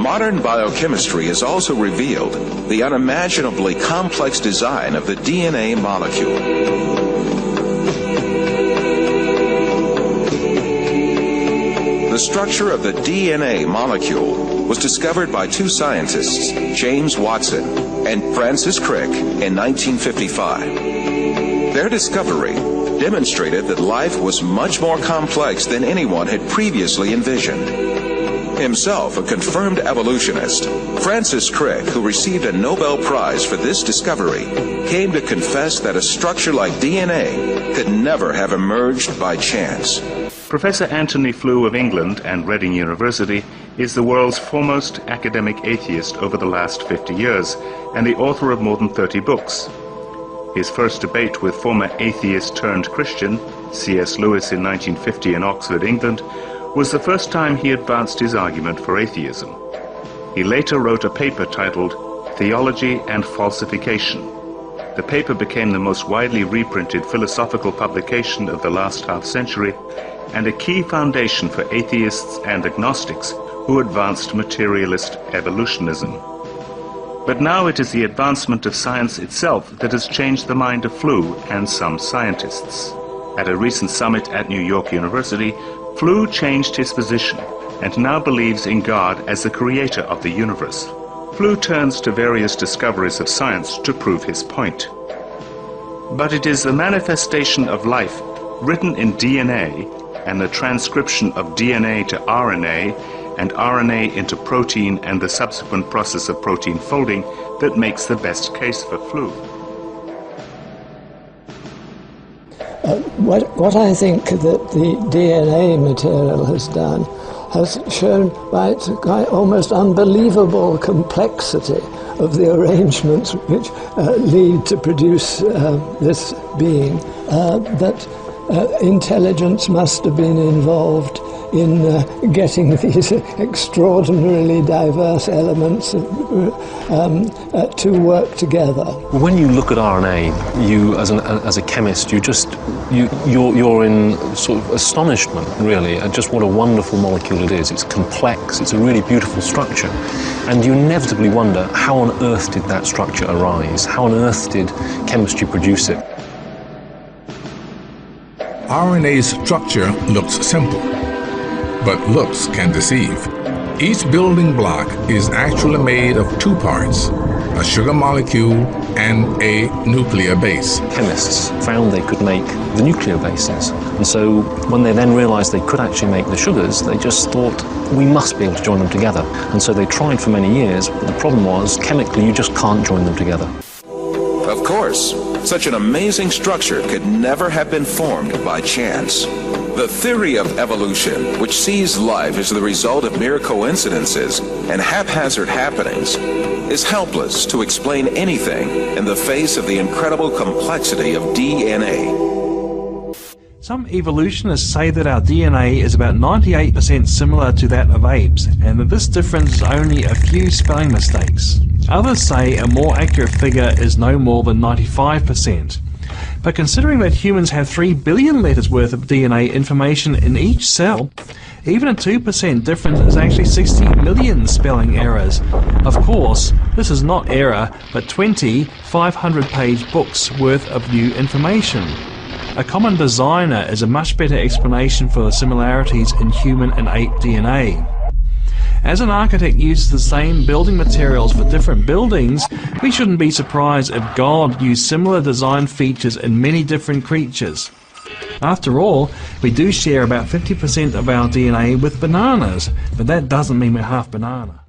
Modern biochemistry has also revealed the unimaginably complex design of the DNA molecule. The structure of the DNA molecule was discovered by two scientists, James Watson and Francis Crick, in 1955. Their discovery demonstrated that life was much more complex than anyone had previously envisioned. Himself a confirmed evolutionist, Francis Crick, who received a Nobel Prize for this discovery, came to confess that a structure like DNA could never have emerged by chance. Professor Anthony Flew of England and Reading University is the world's foremost academic atheist over the last 50 years and the author of more than 30 books. His first debate with former atheist-turned-Christian C.S. Lewis in 1950 in Oxford, England, was the first time he advanced his argument for atheism. He later wrote a paper titled Theology and Falsification. The paper became the most widely reprinted philosophical publication of the last half-century and a key foundation for atheists and agnostics who advanced materialist evolutionism. But now it is the advancement of science itself that has changed the mind of Flew and some scientists. At a recent summit at New York University, Flew changed his position and now believes in God as the creator of the universe. Flew turns to various discoveries of science to prove his point. But it is the manifestation of life written in DNA and the transcription of DNA to RNA and RNA into protein and the subsequent process of protein folding that makes the best case for Flew. What I think that the DNA material has done has shown by its almost unbelievable complexity of the arrangements which lead to produce this being, that intelligence must have been involved in getting these extraordinarily diverse elements to work together. When you look at RNA, you as a chemist, you're in sort of astonishment, really, at just what a wonderful molecule it is. It's complex, it's a really beautiful structure, and you inevitably wonder, how on earth did that structure arise? How on earth did chemistry produce it? RNA's structure looks simple, but looks can deceive. Each building block is actually made of two parts, a sugar molecule and a nuclear base. Chemists found they could make the nuclear bases, and so when they then realized they could actually make the sugars, they just thought, we must be able to join them together. And so they tried for many years, but the problem was, chemically, you just can't join them together. Of course, such an amazing structure could never have been formed by chance. The theory of evolution, which sees life as the result of mere coincidences and haphazard happenings, is helpless to explain anything in the face of the incredible complexity of DNA. Some evolutionists say that our DNA is about 98% similar to that of apes, and that this difference is only a few spelling mistakes. Others say a more accurate figure is no more than 95%. But considering that humans have 3 billion letters worth of DNA information in each cell, even a 2% difference is actually 60 million spelling errors. Of course, this is not error, but 20 500-page books worth of new information. A common designer is a much better explanation for the similarities in human and ape DNA. As an architect uses the same building materials for different buildings, we shouldn't be surprised if God used similar design features in many different creatures. After all, we do share about 50% of our DNA with bananas, but that doesn't mean we're half banana.